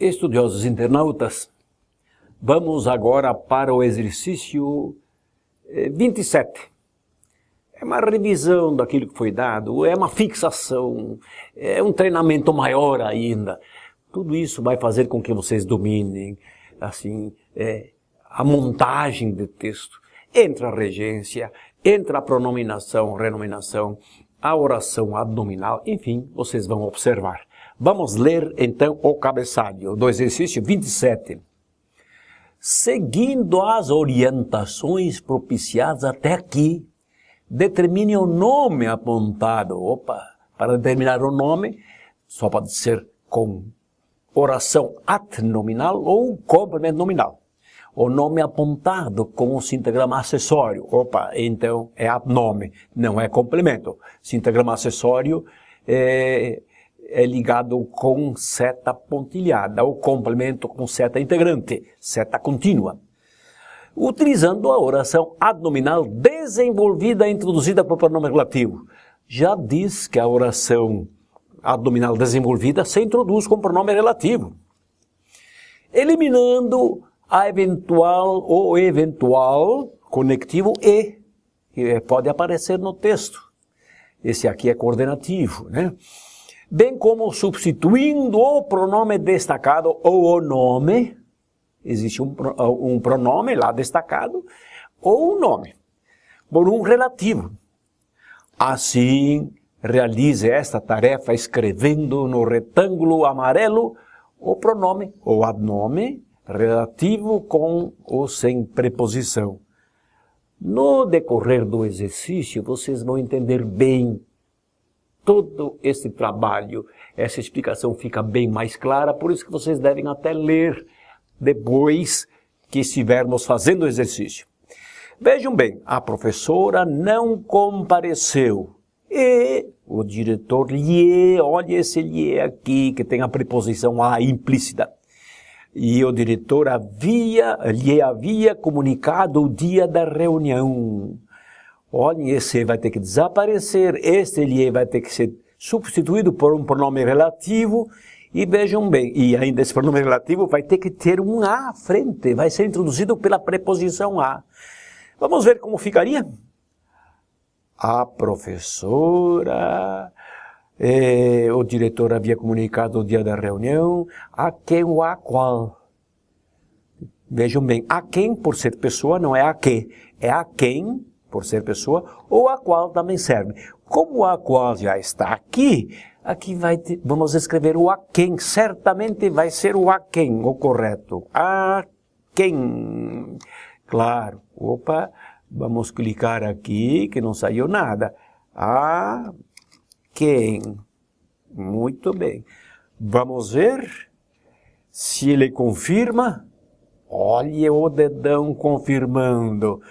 Estudiosos internautas, vamos agora para o exercício 27. É uma revisão daquilo que foi dado, é uma fixação, é um treinamento maior ainda. Tudo isso vai fazer com que vocês dominem, assim, a montagem de texto. Entra a regência, entra a pronominação, renominação, a oração abdominal, enfim, vocês vão observar. Vamos ler, então, o cabeçalho do exercício 27. Seguindo as orientações propiciadas até aqui, determine o nome apontado. Para determinar o nome, só pode ser com oração adnominal ou complemento nominal. O nome apontado com o sintagrama acessório. Então é adnome, não é complemento. Sintagrama acessório é ligado com seta pontilhada, ou complemento com seta integrante, seta contínua. Utilizando a oração adnominal desenvolvida e introduzida por pronome relativo. Já diz que a oração adnominal desenvolvida se introduz com pronome relativo. Eliminando a eventual conectivo e, que pode aparecer no texto. Esse aqui é coordenativo, né? Bem como substituindo o pronome destacado ou o nome, existe um pronome lá destacado, ou um nome, por um relativo. Assim, realize esta tarefa escrevendo no retângulo amarelo o pronome ou adnome relativo com ou sem preposição. No decorrer do exercício, vocês vão entender bem todo esse trabalho. Essa explicação fica bem mais clara, por isso que vocês devem até ler depois que estivermos fazendo o exercício. Vejam bem, a professora não compareceu. E o diretor lhe, olha esse lhe aqui, que tem a preposição a implícita. E o diretor lhe havia comunicado o dia da reunião. Olhem, esse vai ter que desaparecer, este lhe vai ter que ser substituído por um pronome relativo. E vejam bem, e ainda esse pronome relativo vai ter que ter um a à frente, vai ser introduzido pela preposição a. Vamos ver como ficaria? A professora, o diretor havia comunicado o dia da reunião, a quem ou a qual. Vejam bem, a quem por ser pessoa não é a que, é a quem por ser pessoa, ou a qual também serve. Como a qual já está aqui vamos escrever o a quem, certamente vai ser o a quem, o correto. A quem. Claro, vamos clicar aqui, que não saiu nada. A quem. Muito bem. Vamos ver se ele confirma. Olha o dedão confirmando.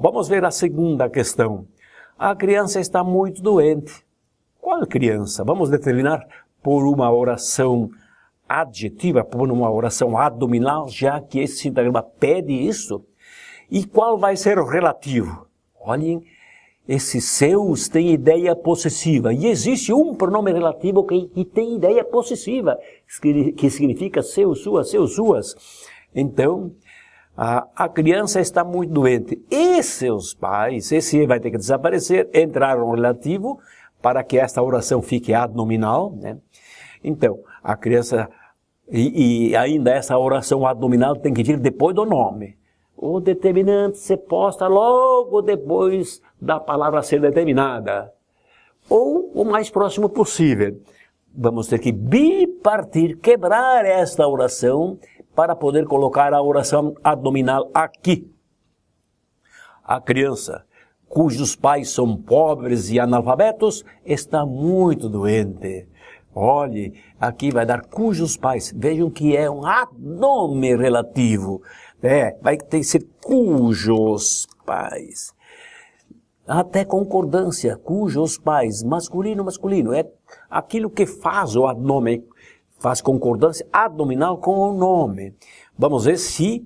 Vamos ver a segunda questão. A criança está muito doente. Qual criança? Vamos determinar por uma oração adjetiva, por uma oração adnominal, já que esse sintagrama pede isso. E qual vai ser o relativo? Olhem, esses seus têm ideia possessiva. E existe um pronome relativo que tem ideia possessiva, que significa seu, suas. Então, a criança está muito doente. E seus pais, esse vai ter que desaparecer, entrar no relativo, para que esta oração fique adnominal, né? Então, a criança, e ainda essa oração adnominal tem que vir depois do nome. O determinante se posta logo depois da palavra a ser determinada. Ou o mais próximo possível. Vamos ter que bipartir, quebrar esta oração, para poder colocar a oração adnominal aqui. A criança, cujos pais são pobres e analfabetos, está muito doente. Olhe, aqui vai dar cujos pais. Vejam que é um adnome relativo. Vai ter que ser cujos pais. Até concordância, cujos pais, masculino. É aquilo que faz o adnome, faz concordância adnominal com o nome. Vamos ver se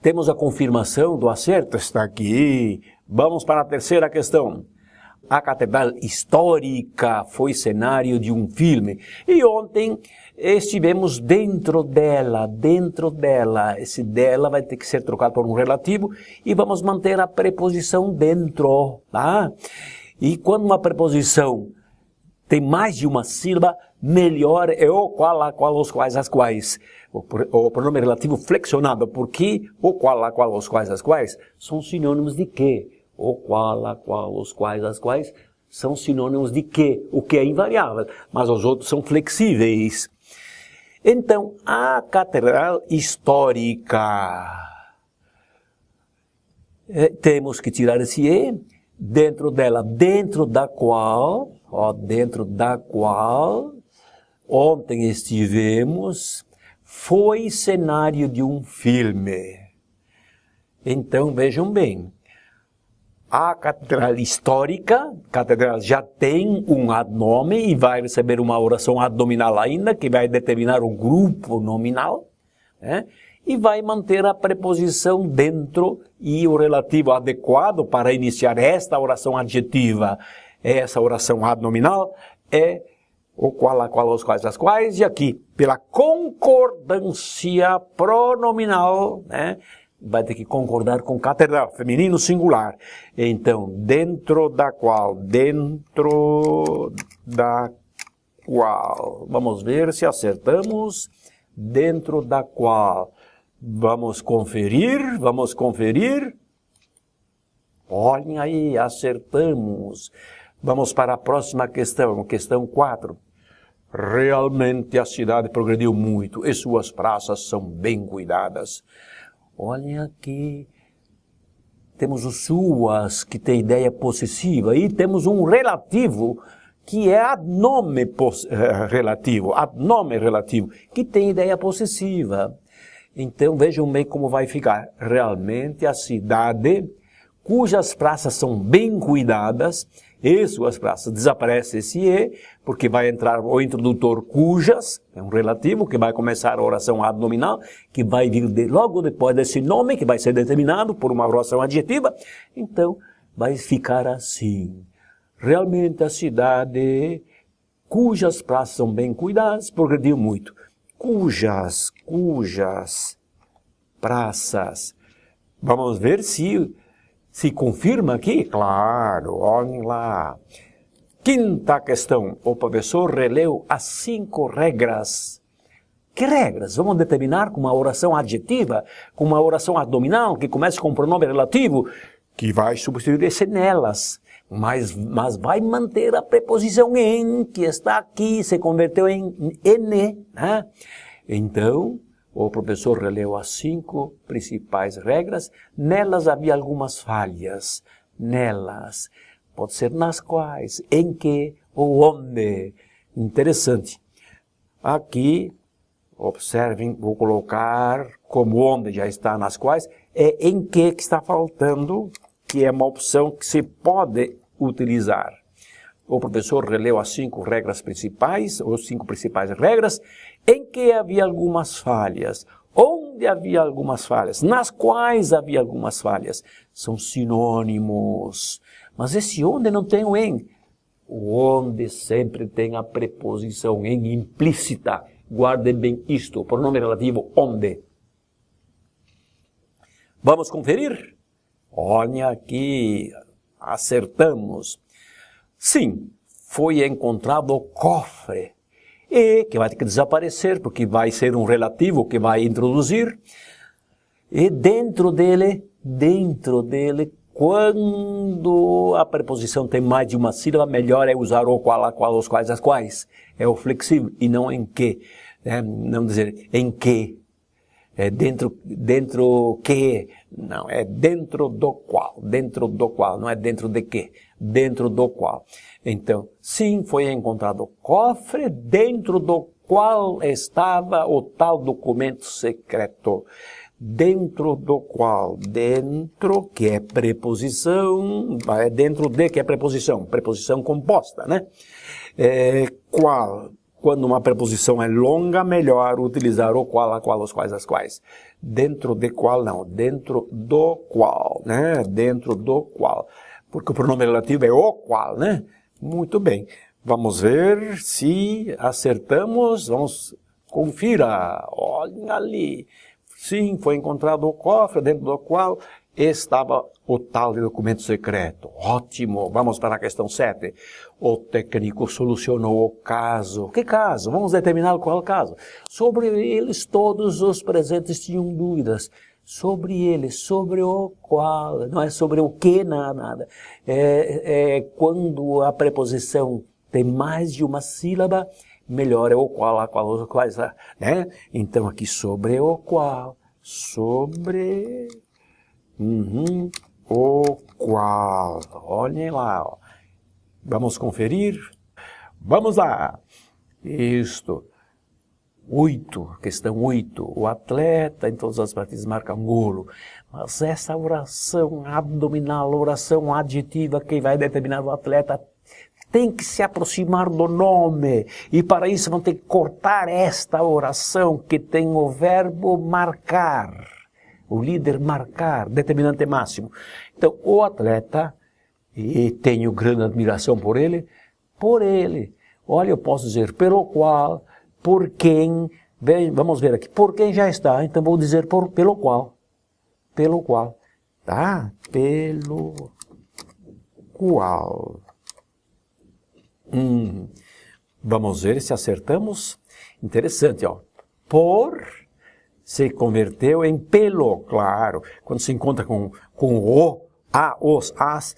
temos a confirmação do acerto. Está aqui. Vamos para a terceira questão. A Catedral Histórica foi cenário de um filme. E ontem estivemos dentro dela, esse dela vai ter que ser trocado por um relativo e vamos manter a preposição dentro, tá? E quando uma preposição tem mais de uma sílaba, melhor é o qual, a qual, os quais, as quais. O pronome relativo flexionado, porque o qual, a qual, os quais, as quais são sinônimos de que? O qual, a qual, os quais, as quais são sinônimos de que? O que é invariável, mas os outros são flexíveis. Então, a catedral histórica. Temos que tirar esse E, dentro dela, dentro da qual, ontem estivemos, foi cenário de um filme. Então, vejam bem, a catedral histórica, catedral já tem um adnome e vai receber uma oração adnominal ainda, que vai determinar o grupo nominal, né? E vai manter a preposição dentro e o relativo adequado para iniciar esta oração adjetiva. Essa oração adnominal é o qual, a qual, os quais, as quais, e aqui, pela concordância pronominal, né? Vai ter que concordar com catedral, feminino singular. Então, dentro da qual, vamos ver se acertamos, dentro da qual, vamos conferir, olhem aí, acertamos. Vamos para a próxima questão, questão 4. Realmente a cidade progrediu muito e suas praças são bem cuidadas. Olhem aqui, temos o suas, que tem ideia possessiva, e temos um relativo, que é adnome relativo, que tem ideia possessiva. Então, vejam bem como vai ficar. Realmente a cidade, cujas praças são bem cuidadas, e suas praças, desaparece esse E, porque vai entrar o introdutor cujas, é um relativo, que vai começar a oração adnominal, que vai vir logo depois desse nome, que vai ser determinado por uma oração adjetiva. Então, vai ficar assim. Realmente a cidade, cujas praças são bem cuidadas, progrediu muito. Cujas praças. Vamos ver se confirma aqui? Claro, olhem lá. Quinta questão. O professor releu as 5 regras. Que regras? Vamos determinar com uma oração adjetiva, com uma oração adnominal, que começa com um pronome relativo, que vai substituir esse nelas. Mas vai manter a preposição em, que está aqui, se converteu em N, né? Então, o professor releu as 5 principais regras. Nelas havia algumas falhas. Nelas. Pode ser nas quais, em que ou onde. Interessante. Aqui, observem, vou colocar como onde já está nas quais. É em que está faltando, que é uma opção que se pode utilizar. O professor releu as 5 regras principais, ou 5 principais regras, em que havia algumas falhas. Onde havia algumas falhas? Nas quais havia algumas falhas? São sinônimos. Mas esse onde não tem o em. O onde sempre tem a preposição em implícita. Guardem bem isto, o pronome relativo onde. Vamos conferir? Olha aqui, acertamos. Sim, foi encontrado o cofre. E que vai ter que desaparecer, porque vai ser um relativo que vai introduzir. E dentro dele, quando a preposição tem mais de uma sílaba, melhor é usar o qual, a qual, os quais, as quais. É o flexível e não em que. Não dizer em que. É dentro que. Não, é dentro do qual, não é dentro de que, dentro do qual. Então, sim, foi encontrado o cofre dentro do qual estava o tal documento secreto. Dentro do qual, dentro, que é preposição, é dentro de, que é preposição composta, né? Qual? Quando uma preposição é longa, melhor utilizar o qual, a qual, os quais, as quais. Dentro de qual, não. Dentro do qual, né? Dentro do qual. Porque o pronome relativo é o qual, né? Muito bem. Vamos ver se acertamos. Vamos confira, olha ali. Sim, foi encontrado o cofre dentro do qual estava o tal de documento secreto. Ótimo, vamos para a questão 7. O técnico solucionou o caso. Que caso? Vamos determinar qual caso. Sobre eles todos os presentes tinham dúvidas. Sobre ele, sobre o qual, não é sobre o que, nada. Quando a preposição tem mais de uma sílaba, melhor é o qual, a qual, os quais, né? Então aqui sobre o qual, sobre o qual, olhem lá, ó. Vamos conferir? Vamos lá, isto. 8, questão 8, o atleta em todas as partidas marca um golo, mas essa oração abdominal, oração adjetiva que vai determinar o atleta, tem que se aproximar do nome, e para isso vão ter que cortar esta oração que tem o verbo marcar, o líder marcar, determinante máximo. Então, o atleta, e tenho grande admiração por ele, olha, eu posso dizer pelo qual, por quem, bem, vamos ver aqui, por quem já está, então vou dizer pelo qual, tá? Pelo qual. Vamos ver se acertamos. Interessante, ó. Por se converteu em pelo, claro. Quando se encontra com o, a, os, as,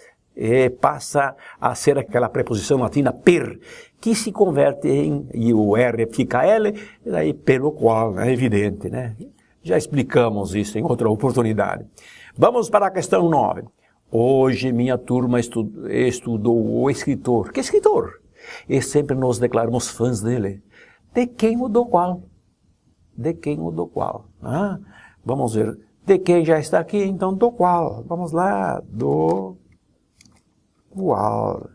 passa a ser aquela preposição latina per, que se converte em, e o R fica L, e daí pelo qual, é evidente, né? Já explicamos isso em outra oportunidade. Vamos para a questão 9. Hoje minha turma estudou o escritor. Que escritor? E sempre nos declaramos fãs dele. De quem ou do qual? De quem ou do qual? Vamos ver. De quem já está aqui, então do qual? Vamos lá. Do qual?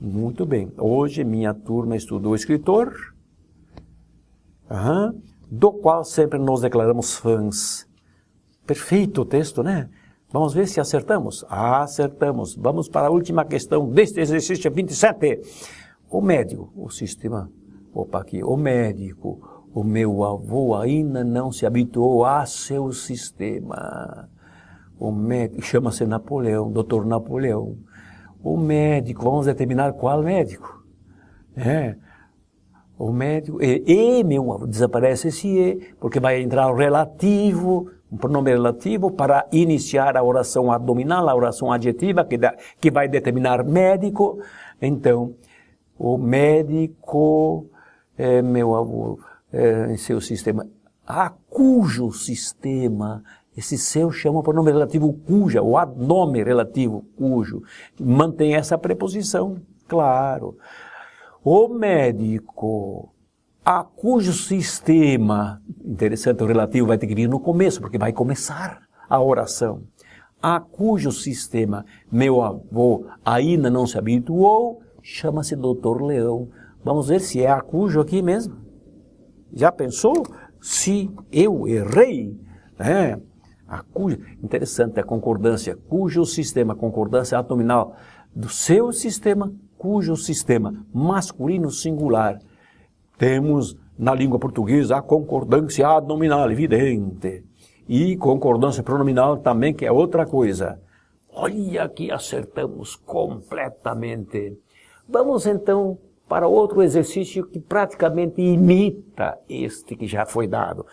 Muito bem. Hoje minha turma estudou o escritor. Do qual sempre nos declaramos fãs. Perfeito o texto, né? Vamos ver se acertamos. Acertamos. Vamos para a última questão deste exercício 27. O médico, o sistema, o médico, o meu avô ainda não se habituou a seu sistema. O médico, chama-se Napoleão, doutor Napoleão. O médico, vamos determinar qual médico. O médico, meu avô, desaparece esse e, porque vai entrar o relativo, um pronome relativo para iniciar a oração abdominal, a oração adjetiva, que vai determinar médico. Então, o médico, meu avô, em seu sistema, cujo sistema, esse seu chama o pronome relativo cuja, o adnome relativo cujo, mantém essa preposição, claro. O médico, a cujo sistema, interessante, o relativo vai ter que vir no começo, porque vai começar a oração. A cujo sistema meu avô ainda não se habituou, chama-se Doutor Leão. Vamos ver se é a cujo aqui mesmo. Já pensou? Se eu errei, a cujo, interessante a concordância, cujo sistema, concordância abdominal do seu sistema, cujo sistema masculino singular. Temos na língua portuguesa a concordância abdominal, evidente. E concordância pronominal também, que é outra coisa. Olha que acertamos completamente. Vamos então para outro exercício que praticamente imita este que já foi dado.